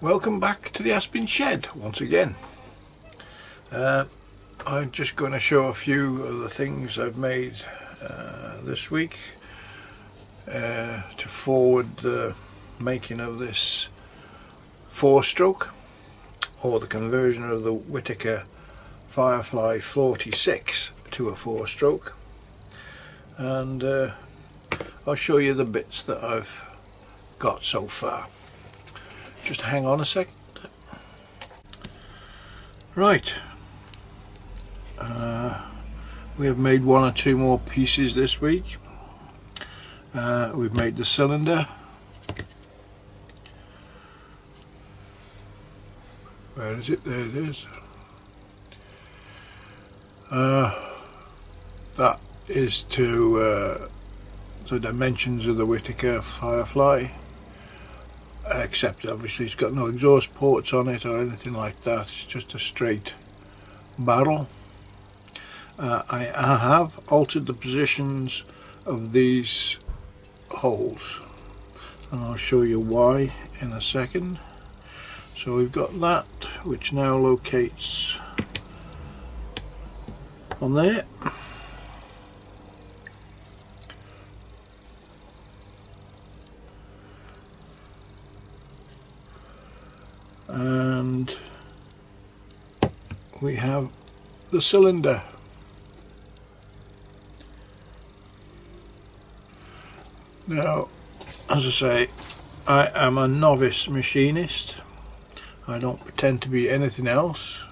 Welcome back to the Aspen Shed once again. I'm just going to show a few of the things I've made this week to forward the making of this 4-stroke, or the conversion of the Whittaker Firefly 46 to a 4-stroke, and I'll show you the bits that I've got so far. Just hang on a second. Right, we have made one or two more pieces this week. We've made the cylinder. Where is it? There it is. That is to the dimensions of the Whittaker Firefly, except obviously it's got no exhaust ports on it or anything like that. It's just a straight barrel. I have altered the positions of these holes, and I'll show you why in a second. So we've got that, which now locates on there. And we have the cylinder. Now, as I say, I am a novice machinist. I don't pretend to be anything else.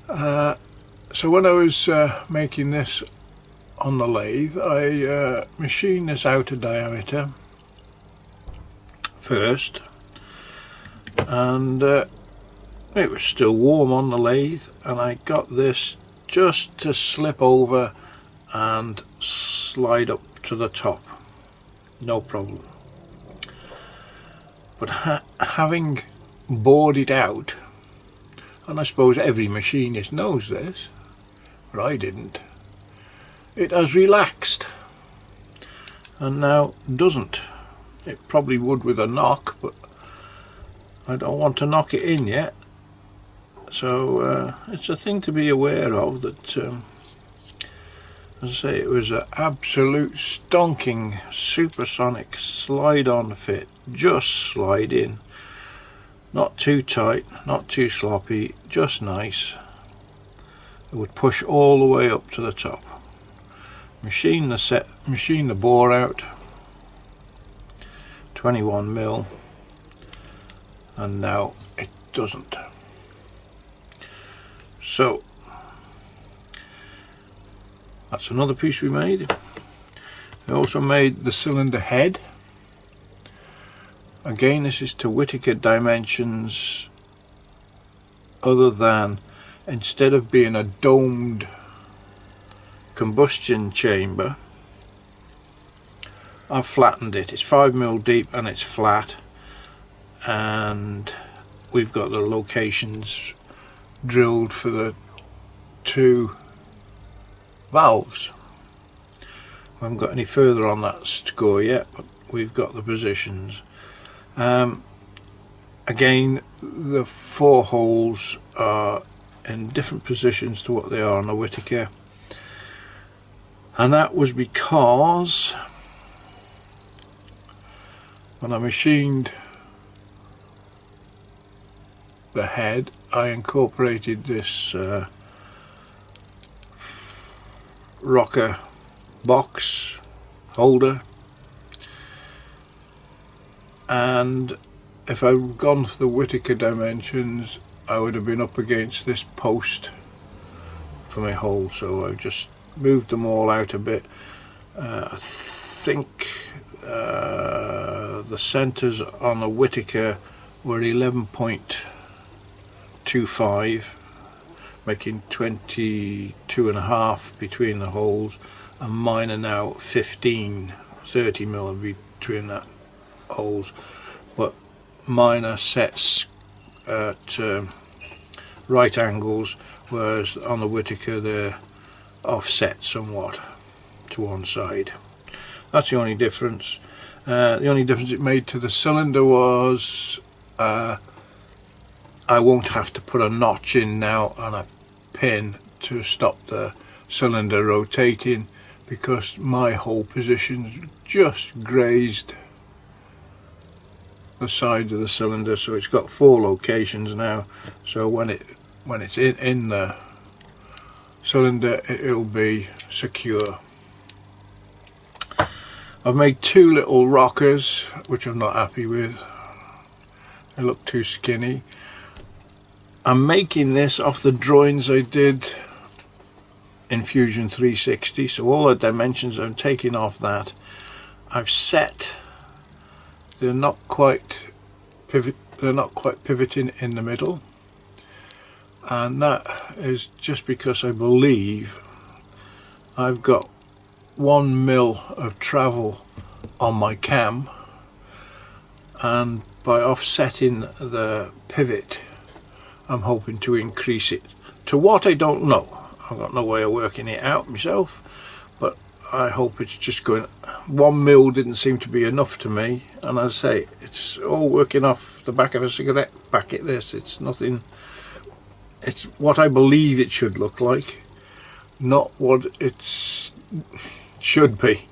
So when I was making this on the lathe, I machined this outer diameter first, and it was still warm on the lathe, and I got this just to slip over and slide up to the top, no problem. But having bored it out, and I suppose every machinist knows this, but I didn't, it has relaxed and now doesn't. It probably would with a knock, but I don't want to knock it in yet. So it's a thing to be aware of, that as I say, it was an absolute stonking supersonic slide on fit, just slide in, not too tight, not too sloppy, just nice. It would push all the way up to the top. Machine the bore out, 21mm, and now it doesn't. So that's another piece we made. I also made the cylinder head. Again, this is to Whittaker dimensions, other than, instead of being a domed combustion chamber, I've flattened it. It's 5mm deep and it's flat, and we've got the locations drilled for the 2 valves. We haven't got any further on that score yet, but we've got the positions. Again, the 4 holes are in different positions to what they are on the Whittaker, and that was because when I machined the head, I incorporated this rocker box holder, and if I'd gone for the Whittaker dimensions, I would have been up against this post for my hole. So I just moved them all out a bit. I think the centres on the Whittaker were 11.25, making 22.5 between the holes, and mine are now 30mm between that holes, but mine are set at right angles, whereas on the Whittaker they're offset somewhat to one side. That's the only difference. The only difference it made to the cylinder was I won't have to put a notch in now and a pin to stop the cylinder rotating, because my hole position just grazed the side of the cylinder. So it's got 4 locations now, so when it's in the cylinder it'll be secure. I've made 2 little rockers which I'm not happy with. They look too skinny. I'm making this off the drawings I did in Fusion 360, so all the dimensions I'm taking off that. I've set, they're not quite pivoting in the middle, and that is just because I believe I've got 1 mil of travel on my cam, and by offsetting the pivot I'm hoping to increase it to what I don't know. I've got no way of working it out myself, but I hope it's just going. 1 mil didn't seem to be enough to me, and as I say, it's all working off the back of a cigarette packet. This, it's nothing, it's what I believe it should look like, not what it should be.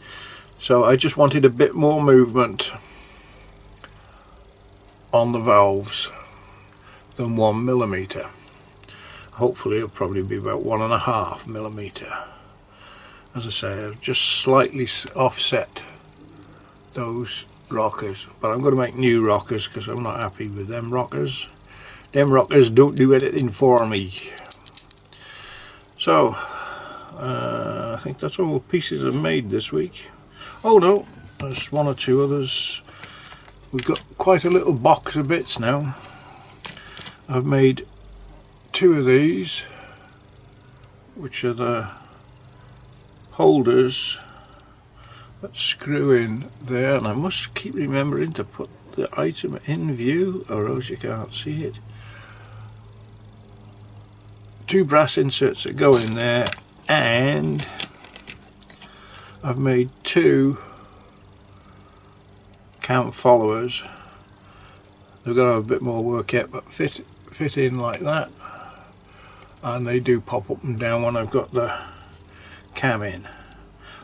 So I just wanted a bit more movement on the valves than 1 millimeter. Hopefully it'll probably be about 1.5 millimeter. As I say, I've just slightly offset those rockers, but I'm going to make new rockers because I'm not happy with them rockers. Them rockers don't do anything for me. So I think that's all the pieces I've made this week. Oh no, there's 1 or 2 others. We've got quite a little box of bits now. I've made 2 of these, which are the holders that screw in there, and I must keep remembering to put the item in view or else you can't see it. 2 brass inserts that go in there, and I've made 2 cam followers. They've got to have a bit more work yet, but fit in like that, and they do pop up and down when I've got the cam in.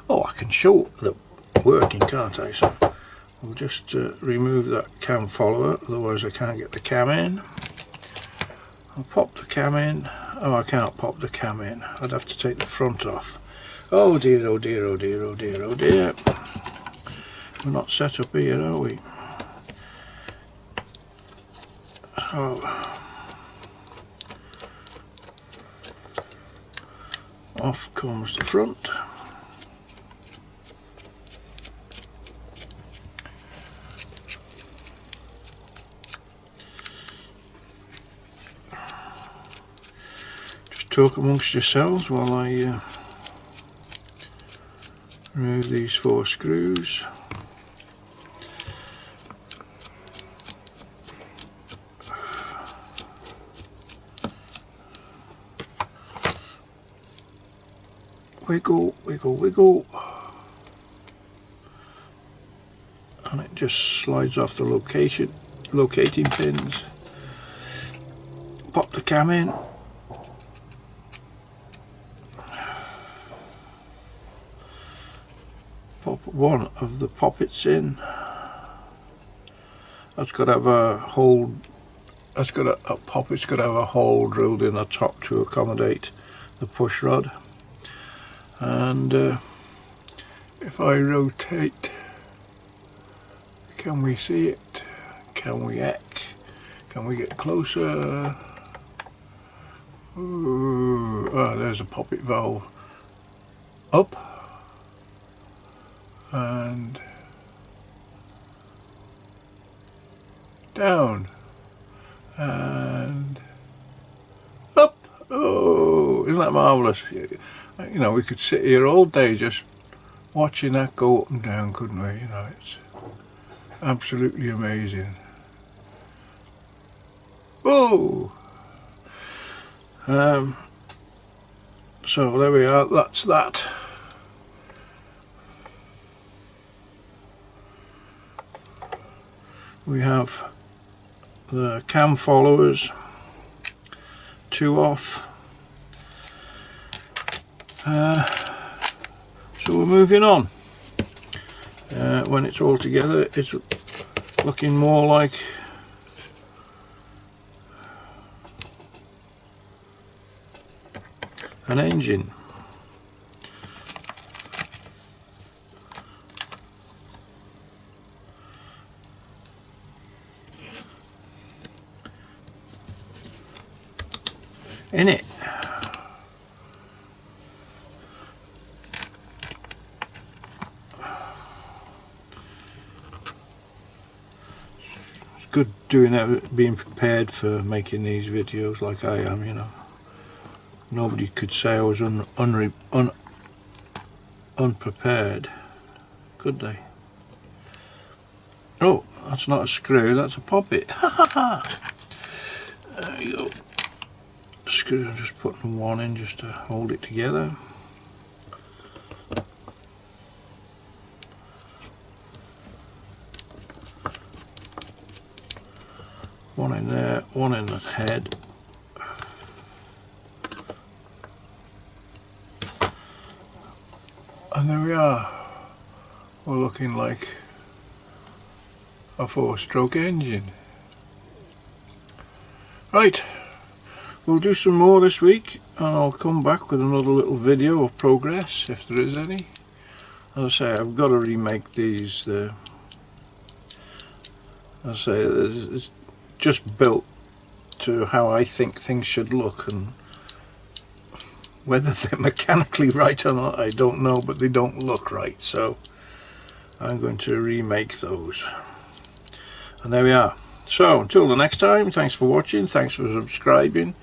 Oh, I can show the working, can't I? So we'll just remove that cam follower, otherwise I can't get the cam in. I'll pop the cam in. Oh, I can't pop the cam in. I'd have to take the front off. Oh dear, oh dear, oh dear, oh dear, oh dear. We're not set up here, are we? So off comes the front. Just talk amongst yourselves while I remove these 4 screws. Wiggle, wiggle, wiggle, and it just slides off the locating pins. Pop the cam in. Pop one of the poppets in. That's got to have a hole. That's got a poppet's got to have a hole drilled in the top to accommodate the push rod. And if I rotate, can we see it? Can we get closer? Ooh, oh, there's a poppet valve. Up and down and up. Oh, isn't that marvellous? You know, we could sit here all day just watching that go up and down, couldn't we? You know, it's absolutely amazing. Whoa! So there we are, that's that. We have the cam followers, 2 off. So we're moving on. When it's all together, it's looking more like an engine. In it. It's good doing that, being prepared for making these videos like I am, you know. Nobody could say I was unprepared, could they? Oh, that's not a screw, that's a poppet. Ha ha ha! There you go. Screw, I'm just putting one in just to hold it together. One in there, one in the head. And there we are. We're looking like a 4-stroke engine. Right, we'll do some more this week, and I'll come back with another little video of progress, if there is any. As I say, I've got to remake these. As I say, it's just built to how I think things should look, and whether they're mechanically right or not, I don't know, but they don't look right, so I'm going to remake those. And there we are. So until the next time, thanks for watching, thanks for subscribing,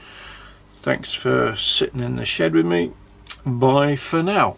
thanks for sitting in the shed with me. Bye for now.